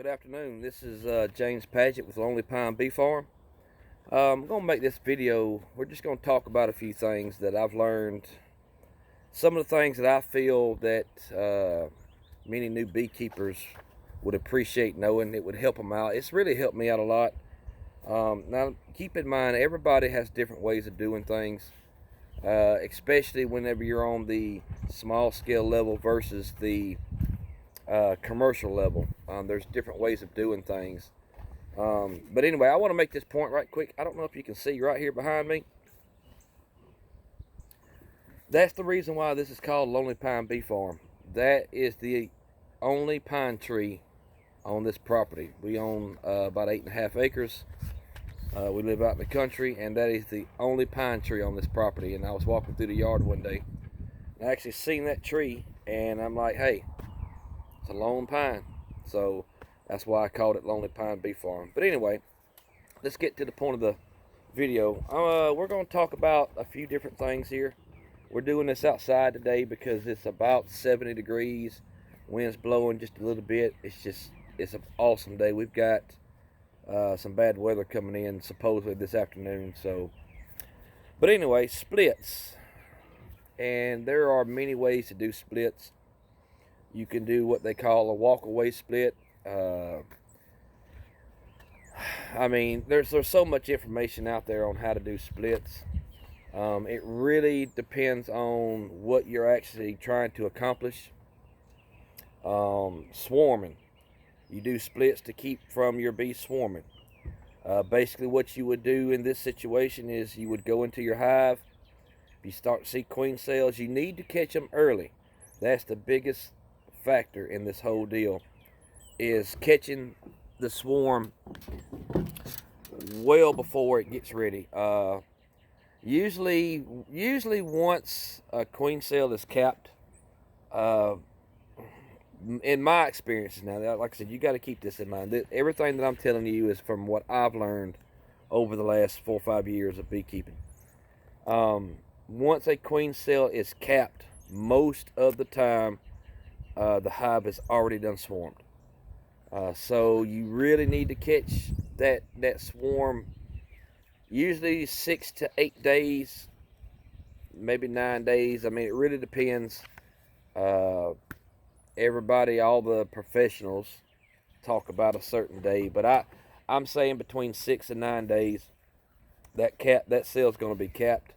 Good afternoon. This is James Paget with Lonely Pine Bee Farm. I'm going to make this video. We're just going to talk about a few things that I've learned. Some of the things that I feel that many new beekeepers would appreciate knowing. It would help them out. It's really helped me out a lot. Now, keep in mind, everybody has different ways of doing things, especially whenever you're on the small scale level versus the commercial level. There's different ways of doing things. But anyway, I want to make this point right quick. I don't know if you can see right here behind me. That's the reason why this is called Lonely Pine Bee Farm. That is the only pine tree on this property. We own about 8.5 acres. We live out in the country, and that is the only pine tree on this property. And I was walking through the yard one day, and I actually seen that tree, and I'm like, hey, it's a lone pine. So that's why I called it Lonely Pine Bee Farm. But anyway, let's get to the point of the video. We're going to talk about a few different things here. We're doing this outside today because it's about 70 degrees. Wind's blowing just a little bit. It's an awesome day. We've got some bad weather coming in supposedly this afternoon. But anyway, splits. And there are many ways to do splits. You can do what they call a walk-away split. I mean, there's so much information out there on how to do splits. It really depends on what you're actually trying to accomplish. Swarming. You do splits to keep from your bees swarming. Basically what you would do in this situation is you would go into your hive. If you start to see queen cells, you need to catch them early. That's the biggest factor in this whole deal, is catching the swarm well before it gets ready. Usually once a queen cell is capped, in my experiences now, like I said, you got to keep this in mind. Everything that I'm telling you is from what I've learned over the last 4 or 5 years of beekeeping. Once a queen cell is capped, most of the time the hive is already done swarmed. So you really need to catch that swarm usually 6 to 8 days, maybe 9 days. I mean, it really depends. Everybody, all the professionals talk about a certain day, but I'm saying between 6 and 9 days that cell's going to be capped,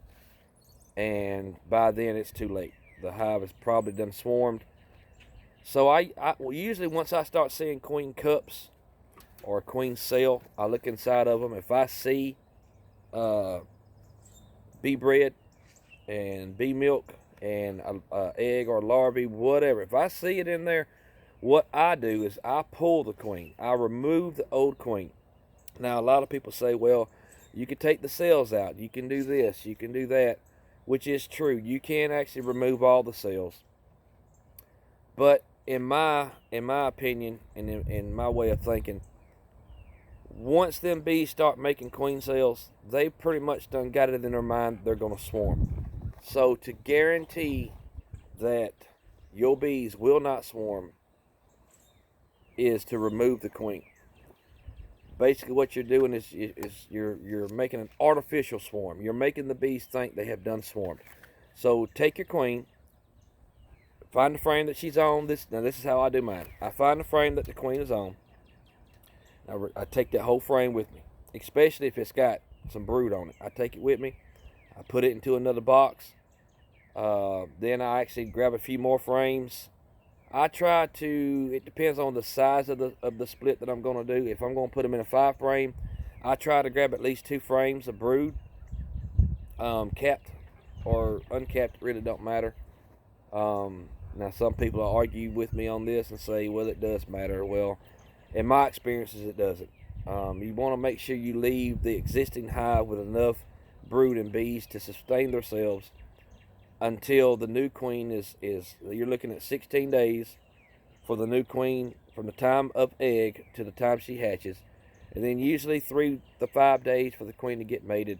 and by then it's too late. The hive is probably done swarmed. So I usually, once I start seeing queen cups or a queen cell, I look inside of them. If I see bee bread and bee milk and a egg or larvae, whatever, if I see it in there, what I do is I pull the queen. I remove the old queen. Now, a lot of people say, well, you can take the cells out. You can do this. You can do that, which is true. You can actually remove all the cells. But in my opinion, and in my way of thinking, once them bees start making queen cells, they pretty much done got it in their mind they're going to swarm. So to guarantee that your bees will not swarm is to remove the queen. Basically what you're doing is you're making an artificial swarm. You're making the bees think they have done swarmed. So take your queen, find the frame that she's on. Now this is how I do mine. I find the frame that the queen is on. I take that whole frame with me, especially if it's got some brood on it. I take it with me. I put it into another box. Then I actually grab a few more frames. I try to, it depends on the size of the split that I'm going to do. If I'm going to put them in a 5 frame, I try to grab at least 2 frames of brood. Capped or uncapped, really don't matter. Now some people will argue with me on this and say, well, it does matter. Well, in my experiences, it doesn't. You want to make sure you leave the existing hive with enough brood and bees to sustain themselves until the new queen is you're looking at 16 days for the new queen from the time of egg to the time she hatches, and then usually 3 to 5 days for the queen to get mated,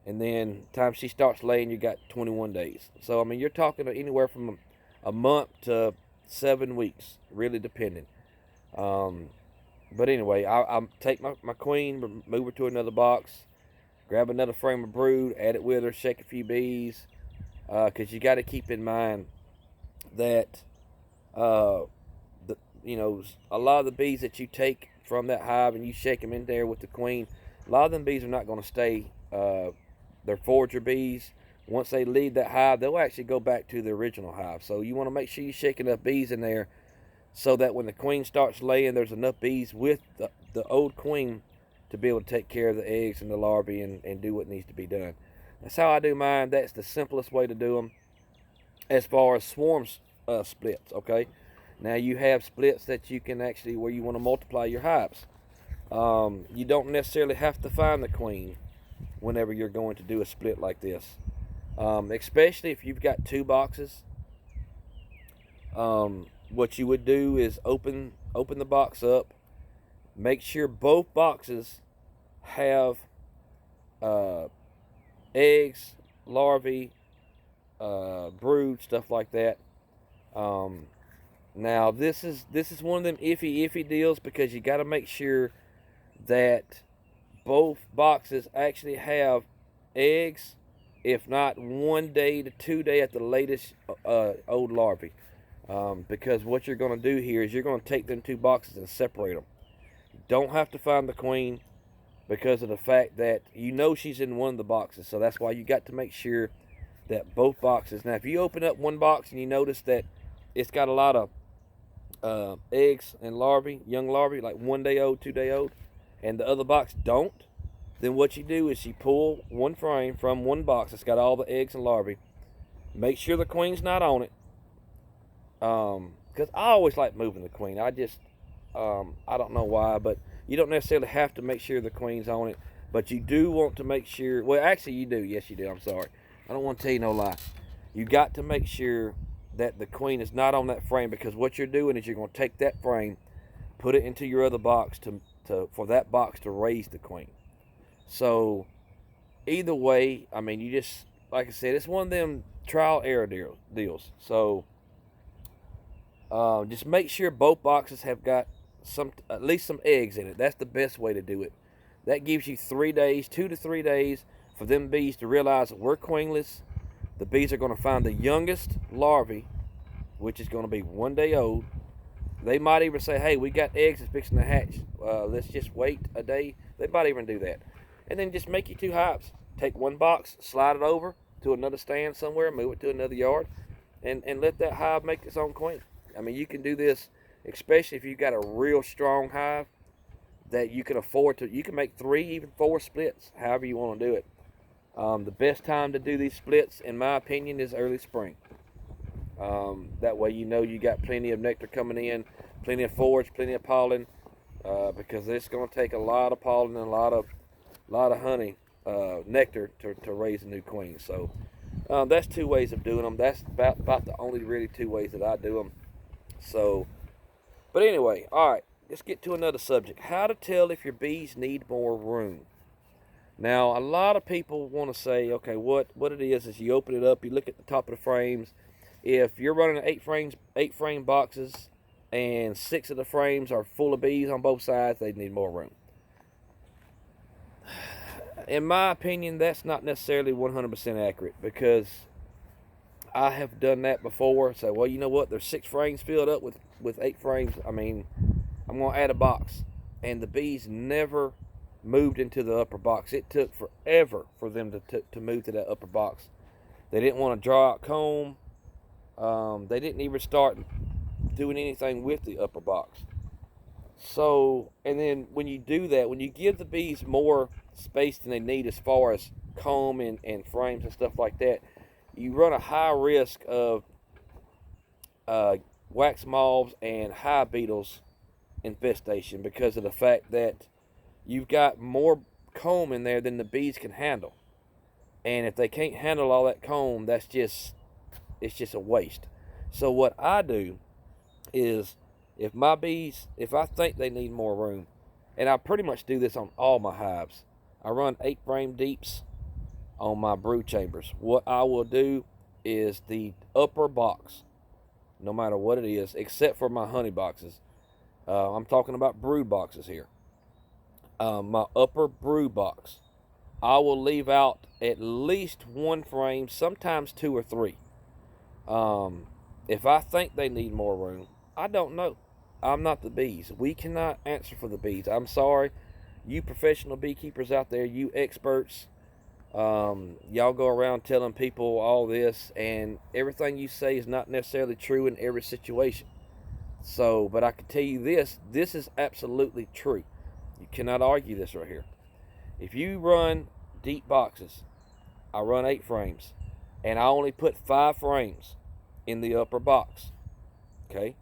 and then time she starts laying, you got 21 days. So I mean, you're talking anywhere from a month to 7 weeks, really depending. But anyway, I take my queen, move her to another box, grab another frame of brood, add it with her, shake a few bees, because you got to keep in mind that uh, the a lot of the bees that you take from that hive and you shake them in there with the queen, a lot of them bees are not going to stay. They're forager bees. Once they leave that hive, they'll actually go back to the original hive. So you want to make sure you shake enough bees in there so that when the queen starts laying, there's enough bees with the old queen to be able to take care of the eggs and the larvae and do what needs to be done. That's how I do mine. That's the simplest way to do them. As far as swarms splits, okay? Now you have splits that you can actually, where you want to multiply your hives. You don't necessarily have to find the queen whenever you're going to do a split like this. Especially if you've got two boxes. What you would do is open the box up, make sure both boxes have eggs, larvae, brood, stuff like that. Now this is one of them iffy deals, because you got to make sure that both boxes actually have eggs, if not 1 day to 2 day at the latest, old larvae. Because what you're going to do here is you're going to take them two boxes and separate them. Don't have to find the queen, because of the fact that she's in one of the boxes. So that's why you got to make sure that both boxes. Now, if you open up one box and you notice that it's got a lot of eggs and larvae, young larvae, like 1 day old, 2 day old, and the other box don't, then what you do is you pull one frame from one box that's got all the eggs and larvae. Make sure the queen's not on it. Because I always like moving the queen. I don't know why, but you don't necessarily have to make sure the queen's on it, but you do want to make sure. Well, actually, you do. Yes, you do. I'm sorry. I don't want to tell you no lie. You got to make sure that the queen is not on that frame, because what you're doing is you're going to take that frame, put it into your other box for that box to raise the queen. So either way, I mean, you just, like I said, it's one of them trial error deals. So just make sure both boxes have got at least some eggs in it. That's the best way to do it. That gives you 3 days, 2 to 3 days, for them bees to realize that we're queenless. The bees are going to find the youngest larvae, which is going to be 1 day old. They might even say, hey, we got eggs that's fixing to hatch. Let's just wait a day. They might even do that. And then just make you two hives. Take one box, slide it over to another stand somewhere, move it to another yard, and let that hive make its own queen. I mean, you can do this, especially if you've got a real strong hive that you can afford to. You can make 3, even 4 splits, however you want to do it. The best time to do these splits, in my opinion, is early spring. That way you got plenty of nectar coming in, plenty of forage, plenty of pollen, because it's going to take a lot of pollen and a lot of honey, nectar to raise a new queen. So that's 2 ways of doing them. That's about the only really 2 ways that I do them. So, but anyway, all right, let's get to another subject. How to tell if your bees need more room. Now, a lot of people want to say, okay, what it is you open it up, you look at the top of the frames. If you're running 8 frame boxes and 6 of the frames are full of bees on both sides, they need more room. In my opinion, that's not necessarily 100% accurate, because I have done that before. So, well, you know what? There's 6 frames filled up with 8 frames. I mean, I'm going to add a box. And the bees never moved into the upper box. It took forever for them to move to that upper box. They didn't want to draw out comb. They didn't even start doing anything with the upper box. So, and then when you do that, when you give the bees more space than they need as far as comb and frames and stuff like that, you run a high risk of wax moths and hive beetles infestation, because of the fact that you've got more comb in there than the bees can handle. And if they can't handle all that comb, it's just a waste. So what I do is, if I think they need more room, and I pretty much do this on all my hives, I run 8 frame deeps on my brood chambers. What I will do is the upper box, no matter what it is, except for my honey boxes, I'm talking about brood boxes here. My upper brood box, I will leave out at least one frame, sometimes two or three. If I think they need more room, I don't know. I'm not the bees. We cannot answer for the bees. I'm sorry. You professional beekeepers out there, you experts, y'all go around telling people all this, and everything you say is not necessarily true in every situation. So, but I can tell you this is absolutely true. You cannot argue this right here. If you run deep boxes, I run 8 frames, and I only put 5 frames in the upper box, okay?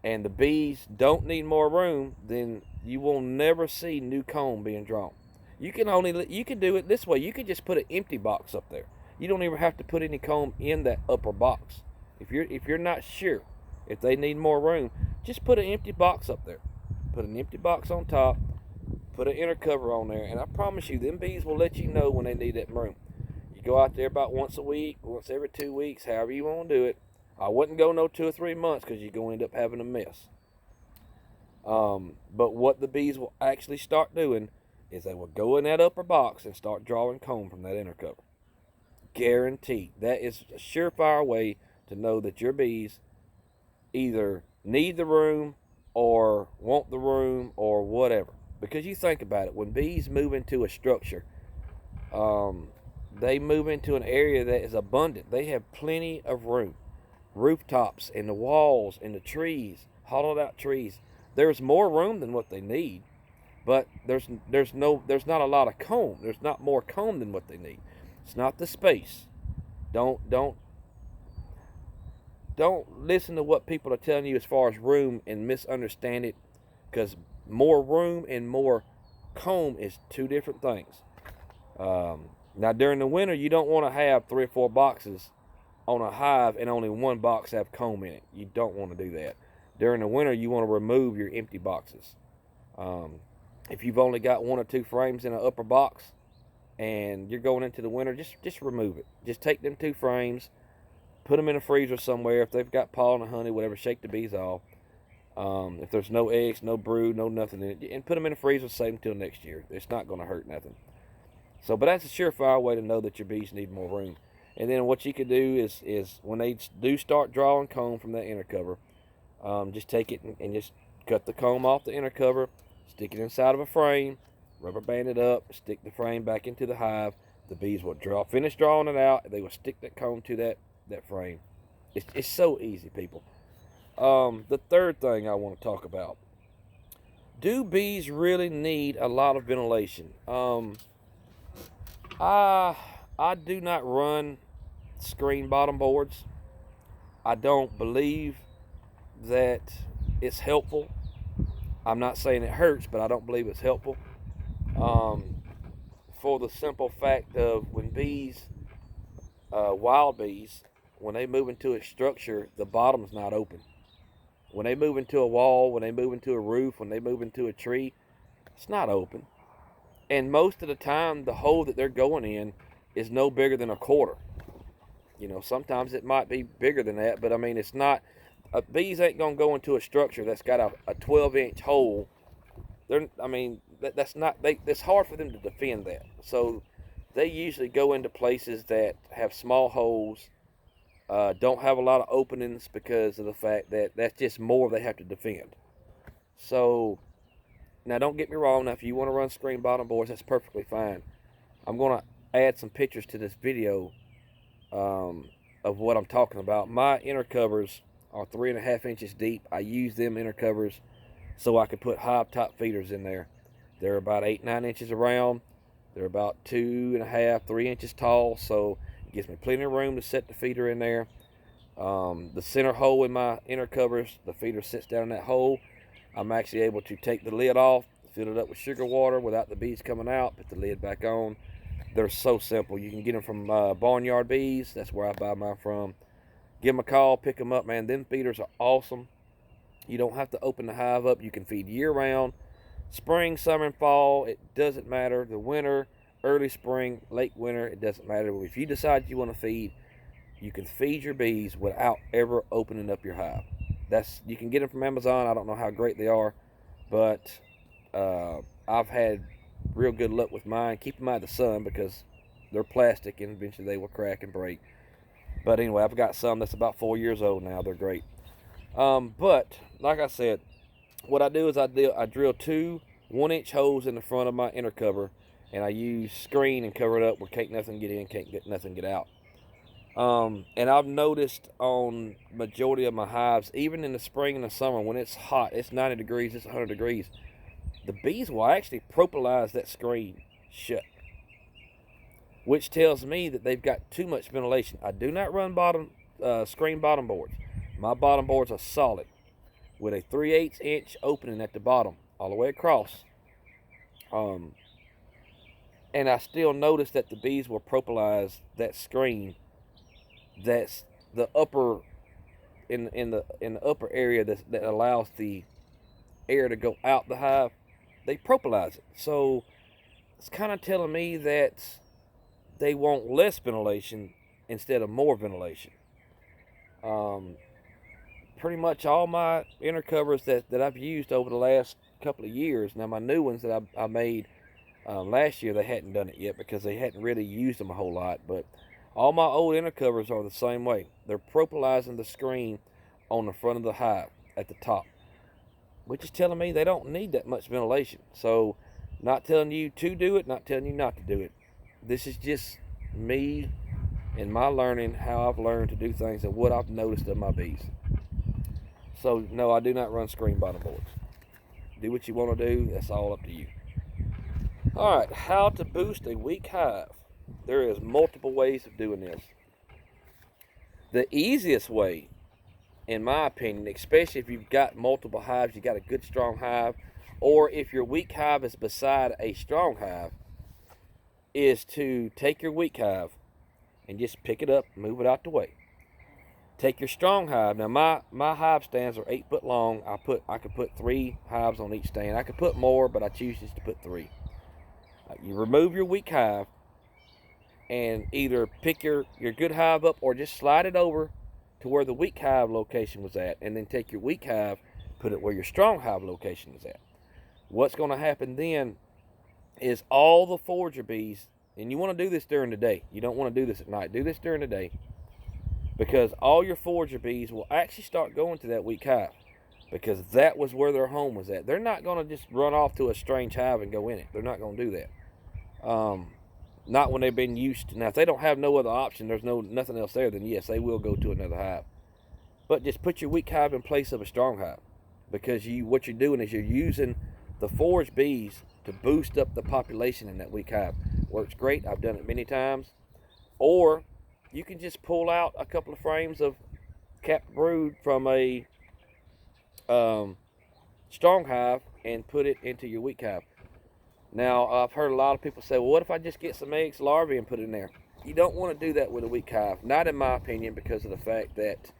And the bees don't need more room, then you will never see new comb being drawn. You can do it this way. You can just put an empty box up there. You don't even have to put any comb in that upper box. If you're not sure if they need more room, just put an empty box up there. Put an empty box on top. Put an inner cover on there, and I promise you, them bees will let you know when they need that room. You go out there about once a week, once every 2 weeks, however you want to do it. I wouldn't go no 2 or 3 months because you're going to end up having a mess. But what the bees will actually start doing is they will go in that upper box and start drawing comb from that inner cover. Guaranteed. That is a surefire way to know that your bees either need the room or want the room or whatever. Because you think about it, when bees move into a structure, they move into an area that is abundant. They have plenty of room. Rooftops and the walls and the trees, hollowed out trees. There's more room than what they need, but there's not a lot of comb. There's not more comb than what they need. It's not the space. Don't listen to what people are telling you as far as room and misunderstand it, because more room and more comb is 2 different things. Now during the winter, you don't want to have 3 or 4 boxes on a hive and only one box have comb in it. You don't want to do that. During the winter, you want to remove your empty boxes. If you've only got 1 or 2 frames in an upper box and you're going into the winter, just remove it. Just take them 2 frames, put them in a freezer somewhere. If they've got pollen and honey, whatever, shake the bees off. If there's no eggs, no brood, no nothing in it, and put them in the freezer, save them till next year. It's not going to hurt nothing. So, but that's a surefire way to know that your bees need more room. And then what you could do is when they do start drawing comb from that inner cover, just take it and just cut the comb off the inner cover, stick it inside of a frame, rubber band it up, stick the frame back into the hive. The bees will finish drawing it out. They will stick that comb to that frame. It's so easy, people. The third thing I want to talk about. Do bees really need a lot of ventilation? I do not run screen bottom boards. I don't believe that it's helpful. I'm not saying it hurts, but I don't believe it's helpful. For the simple fact of when bees, wild bees, when they move into a structure, the bottom's not open. When they move into a wall, when they move into a roof, when they move into a tree, it's not open. And most of the time, the hole that they're going in is no bigger than a quarter. You know, sometimes it might be bigger than that, but I mean, it's not. Bees ain't gonna go into a structure that's got a 12-inch hole. It's hard for them to defend that. So they usually go into places that have small holes, don't have a lot of openings because of the fact that that's just more they have to defend. So now, don't get me wrong. Now, if you want to run screen bottom boards, that's perfectly fine. I'm gonna add some pictures to this video of what I'm talking about. My inner covers are 3.5 inches deep. I use them inner covers so I can put hive top feeders in there. They're about 8-9 inches around. They're about 2.5-3 inches tall, so it gives me plenty of room to set the feeder in there. The center hole in my inner covers, the feeder sits down in that hole. I'm actually able to take the lid off, fill it up with sugar water without the bees coming out, put the lid back on. They're so simple. You can get them from Barnyard Bees. That's where I buy mine from. Give them a call, pick them up, man. Them feeders are awesome. You don't have to open the hive up. You can feed year-round. Spring, summer, and fall, it doesn't matter. The winter, early spring, late winter, it doesn't matter. If you decide you want to feed, you can feed your bees without ever opening up your hive. You can get them from Amazon. I don't know how great they are, but I've had real good luck with mine. Keep them out of the sun because they're plastic and eventually they will crack and break. But anyway, I've got some that's about 4 years old now. They're great. But like I said, what I do is I drill two 1-inch holes in the front of my inner cover, and I use screen and cover it up where can't nothing get in, can't get nothing get out. And I've noticed on majority of my hives, even in the spring and the summer when it's hot, it's 90 degrees, it's 100 degrees, the bees will actually propolize that screen shut, which tells me that they've got too much ventilation. I do not run screen bottom boards. My bottom boards are solid with a 3/8 inch opening at the bottom all the way across. And I still notice that the bees will propolize that screen. That's the upper in the upper area that allows the air to go out the hive. They propolize it, so it's kind of telling me that they want less ventilation instead of more ventilation. Pretty much all my inner covers that I've used over the last couple of years. Now my new ones that I made last year, they hadn't done it yet because they hadn't really used them a whole lot. But all my old inner covers are the same way. They're propolizing the screen on the front of the hive at the top, which is telling me they don't need that much ventilation. So, not telling you to do it, not telling you not to do it. This is just me and my learning, how I've learned to do things and what I've noticed of my bees. So, no, I do not run screen bottom boards. Do what you want to do. That's all up to you. All right, how to boost a weak hive. There is multiple ways of doing this. The easiest way, in my opinion, especially if you've got multiple hives, you got a good strong hive, or if your weak hive is beside a strong hive, is to take your weak hive and just pick it up, move it out the way. Take your strong hive. Now my hive stands are 8 foot long. I could put 3 hives on each stand. I could put more, but I choose just to put 3. You remove your weak hive and either pick your good hive up or just slide it over to where the weak hive location was at, and then take your weak hive, put it where your strong hive location is at. What's going to happen then is all the forager bees, and you want to do this during the day. You don't want to do this at night. Do this during the day, because all your forager bees will actually start going to that weak hive, because that was where their home was at. They're not going to just run off to a strange hive and go in it. They're not going to do that. Not when they've been used to. Now, if they don't have no other option, there's nothing else there, then yes, they will go to another hive. But just put your weak hive in place of a strong hive, because what you're doing is you're using the forage bees to boost up the population in that weak hive. Works great. I've done it many times. Or you can just pull out a couple of frames of capped brood from a strong hive and put it into your weak hive. Now, I've heard a lot of people say, well, what if I just get some eggs, larvae, and put it in there? You don't want to do that with a weak hive. Not in my opinion, because of the fact that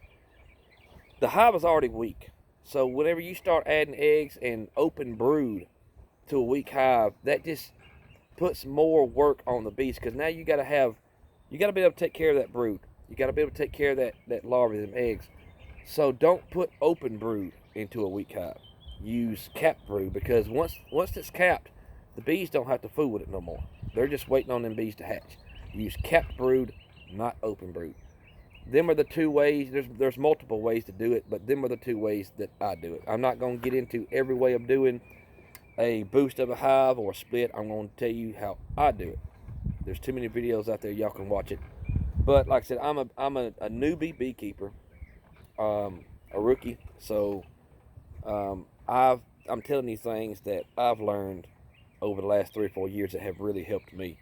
the hive is already weak. So whenever you start adding eggs and open brood to a weak hive, that just puts more work on the bees, because now you got to be able to take care of that brood. You got to be able to take care of that larvae, them eggs. So don't put open brood into a weak hive. Use capped brood, because once it's capped, the bees don't have to fool with it no more. They're just waiting on them bees to hatch. Use capped brood, not open brood. Them are the two ways. There's multiple ways to do it, but them are the two ways that I do it. I'm not going to get into every way of doing a boost of a hive or a split. I'm going to tell you how I do it. There's too many videos out there. Y'all can watch it. But like I said, I'm a newbie beekeeper, a rookie. So I'm telling you things that I've learned over the last 3 or 4 years that have really helped me.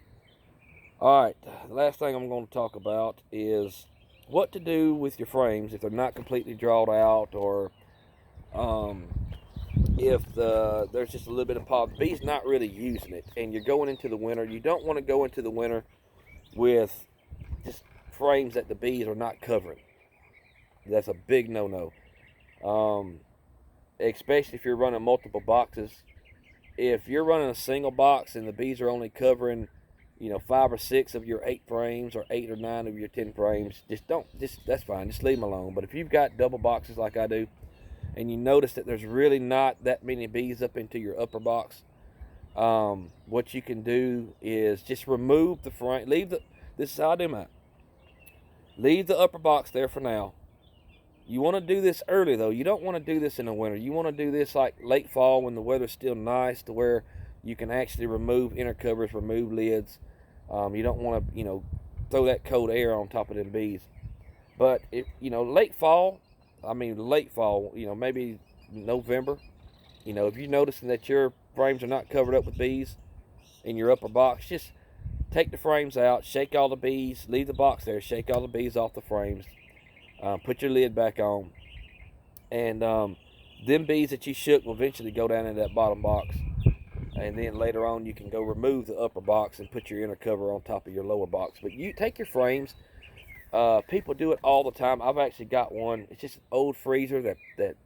All right, the last thing I'm going to talk about is what to do with your frames if they're not completely drawed out, or if there's just a little bit of pollen. The bee's not really using it, and you're going into the winter. You don't want to go into the winter with just frames that the bees are not covering. That's a big no-no. Especially if you're running multiple boxes. If you're running a single box and the bees are only covering, 5 or 6 of your 8 frames, or 8 or 9 of your 10 frames, that's fine. Just leave them alone. But if you've got double boxes like I do, and you notice that there's really not that many bees up into your upper box, what you can do is just remove the frame. This is how I do mine. Leave the upper box there for now. You want to do this early though. You don't want to do this in the winter. You want to do this like late fall when the weather's still nice, to where you can actually remove inner covers, remove lids. You don't want to, throw that cold air on top of them bees. But if late fall, maybe November, if you're noticing that your frames are not covered up with bees in your upper box, just take the frames out, shake all the bees, leave the box there, shake all the bees off the frames, put your lid back on, and them bees that you shook will eventually go down in that bottom box. And then later on, you can go remove the upper box and put your inner cover on top of your lower box. But you take your frames. People do it all the time. I've actually got one. It's just an old freezer that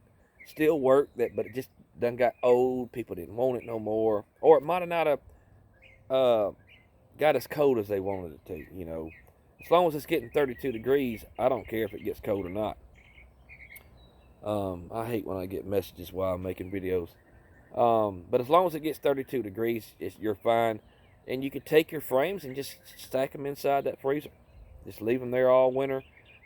still worked, but it just done got old. People didn't want it no more, or it might have not have got as cold as they wanted it to. As long as it's getting 32 degrees, I don't care if it gets cold or not. I hate when I get messages while I'm making videos. But as long as it gets 32 degrees, you're fine. And you can take your frames and just stack them inside that freezer. Just leave them there all winter.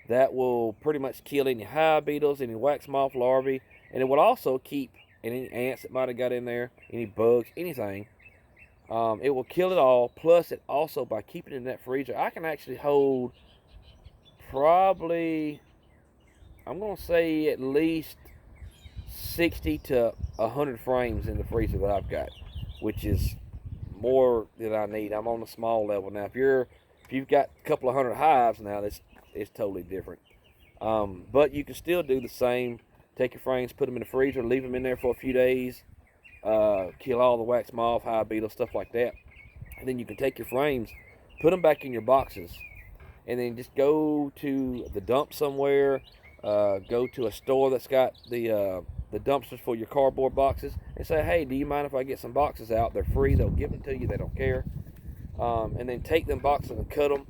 That will pretty much kill any hive beetles, any wax moth larvae, and it will also keep any ants that might have got in there, any bugs, anything. It will kill it all. Plus, it also, by keeping it in that freezer, I can actually hold probably, I'm going to say at least 60 to 100 frames in the freezer that I've got, which is more than I need. I'm on the small level now. If you've got a couple of hundred hives now, it's totally different. But you can still do the same. Take your frames, put them in the freezer, leave them in there for a few days, kill all the wax moth, hive beetle, stuff like that. And then you can take your frames, put them back in your boxes, and then just go to the dump somewhere. Go to a store that's got the dumpsters for your cardboard boxes, and say, hey, do you mind if I get some boxes out? They're free. They'll give them to you. They don't care. And then take them boxes and cut them.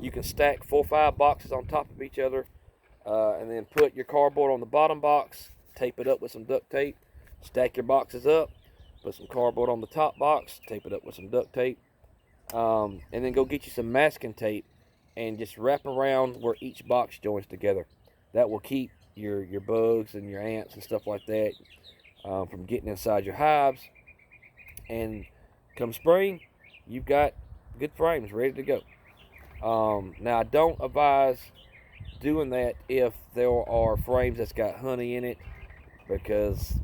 You can stack 4 or 5 boxes on top of each other, and then put your cardboard on the bottom box, tape it up with some duct tape, stack your boxes up, put some cardboard on the top box, tape it up with some duct tape, and then go get you some masking tape and just wrap around where each box joins together. That will keep your bugs and your ants and stuff like that from getting inside your hives. And come spring, you've got good frames ready to go. Now, I don't advise doing that if there are frames that's got honey in it, because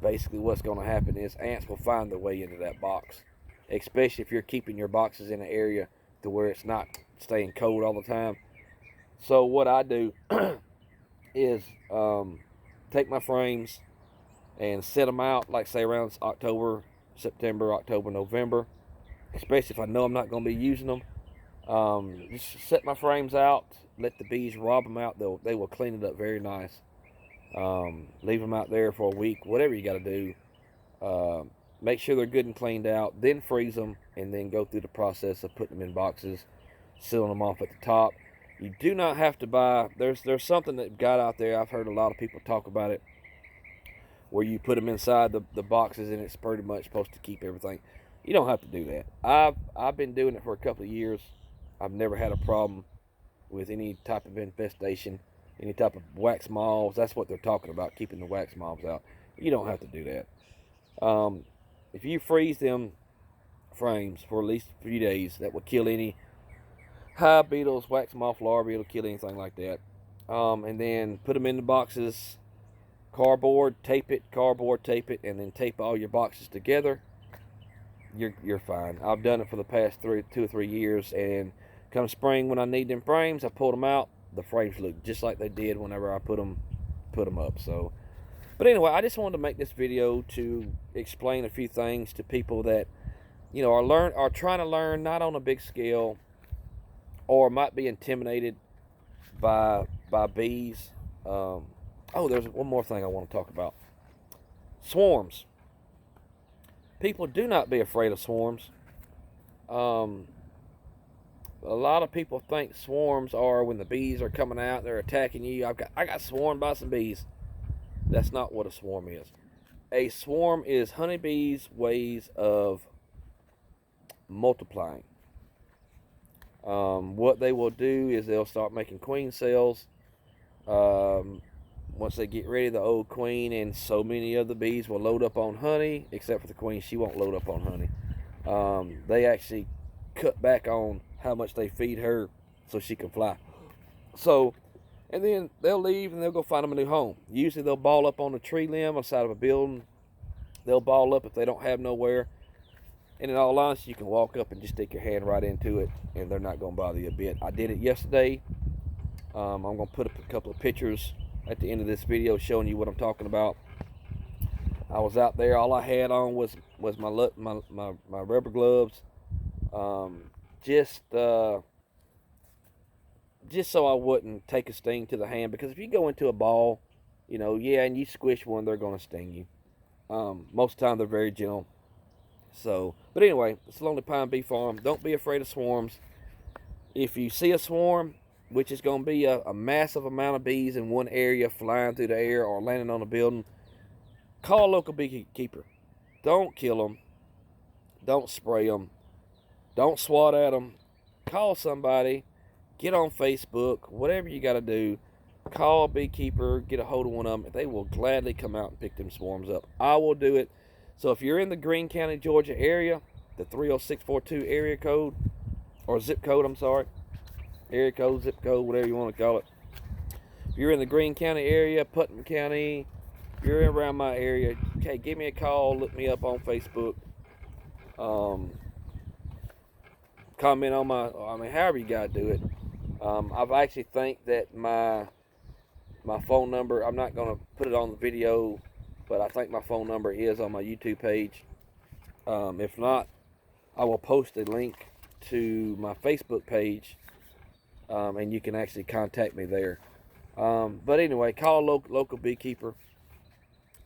basically what's going to happen is ants will find their way into that box, especially if you're keeping your boxes in an area to where it's not staying cold all the time. So what I do is take my frames and set them out, like say around September, October, November, especially if I know I'm not going to be using them. Just set my frames out, let the bees rob them out. They will clean it up very nice. Leave them out there for a week, whatever you got to do. Make sure they're good and cleaned out, then freeze them, and then go through the process of putting them in boxes, sealing them off at the top. You do not have to buy, there's something that got out there, I've heard a lot of people talk about it, where you put them inside the boxes and it's pretty much supposed to keep everything. You don't have to do that. I've been doing it for a couple of years. I've never had a problem with any type of infestation, any type of wax moths. That's what they're talking about, keeping the wax moths out. You don't have to do that. If you freeze them frames for at least 3 days, that will kill any hive beetles, wax moth larvae. It'll kill anything like that. And then put them in the boxes, cardboard tape it, and then tape all your boxes together. You're fine. I've done it for the past 2 or 3 years, and come spring when I need them frames, I pull them out. The frames look just like they did whenever I put them up. So, but anyway, I just wanted to make this video to explain a few things to people that are trying to learn, not on a big scale, or might be intimidated by bees. There's one more thing I want to talk about. Swarms. People, do not be afraid of swarms. A lot of people think swarms are when the bees are coming out, they're attacking you. I got swarmed by some bees. That's not what a swarm is. A swarm is honeybees' ways of multiplying. What they will do is they'll start making queen cells. Once they get ready, the old queen and so many of the bees will load up on honey, except for the queen. She won't load up on honey. They actually cut back on how much they feed her so she can fly. So, and then they'll leave and they'll go find them a new home. Usually they'll ball up on a tree limb on the side of a building. They'll ball up if they don't have nowhere. And in all honesty, you can walk up and just stick your hand right into it, and they're not going to bother you a bit. I did it yesterday. I'm going to put up a couple of pictures at the end of this video showing you what I'm talking about. I was out there. All I had on was my rubber gloves, just so I wouldn't take a sting to the hand. Because if you go into a ball, and you squish one, they're going to sting you. Most of the time, they're very gentle. So, but anyway, it's Lonely Pine Bee Farm. Don't be afraid of swarms. If you see a swarm, which is going to be a massive amount of bees in one area flying through the air or landing on a building, call a local beekeeper. Don't kill them. Don't spray them. Don't swat at them. Call somebody. Get on Facebook. Whatever you got to do. Call a beekeeper. Get a hold of one of them. They will gladly come out and pick them swarms up. I will do it. So if you're in the Greene County, Georgia area, the 30642 area code, or zip code, I'm sorry. Area code, zip code, whatever you want to call it. If you're in the Greene County area, Putnam County, you're around my area, okay, give me a call, look me up on Facebook. Comment on however you got to do it. I've actually think that my phone number, I'm not going to put it on the video, but I think my phone number is on my YouTube page. If not, I will post a link to my Facebook page, and you can actually contact me there. But anyway, call a local beekeeper.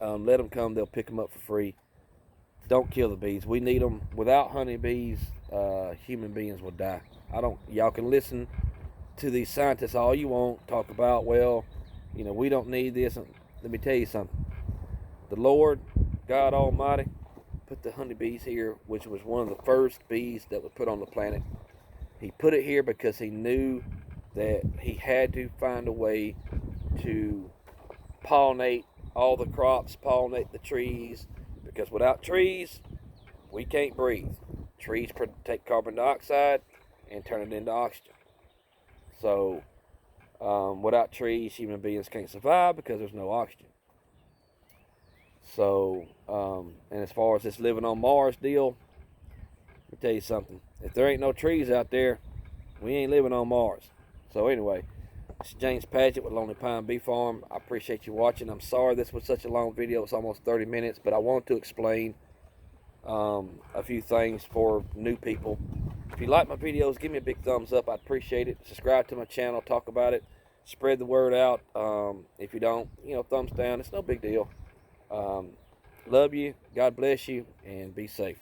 Let them come. They'll pick them up for free. Don't kill the bees. We need them. Without honeybees, human beings will die. Y'all can listen to these scientists all you want. Talk about, we don't need this. Let me tell you something. The Lord, God Almighty, put the honeybees here, which was one of the first bees that was put on the planet. He put it here because he knew that he had to find a way to pollinate all the crops, pollinate the trees, because without trees, we can't breathe. Trees take carbon dioxide and turn it into oxygen. So, without trees, human beings can't survive because there's no oxygen. So, and as far as this living on Mars deal, let me tell you something. If there ain't no trees out there, we ain't living on Mars. So anyway, this is James Padgett with Lonely Pine Bee Farm. I appreciate you watching. I'm sorry this was such a long video. It's almost 30 minutes, but I want to explain a few things for new people. If you like my videos, give me a big thumbs up. I'd appreciate it. Subscribe to my channel. Talk about it. Spread the word out. If you don't, thumbs down. It's no big deal. Love you. God bless you. And be safe.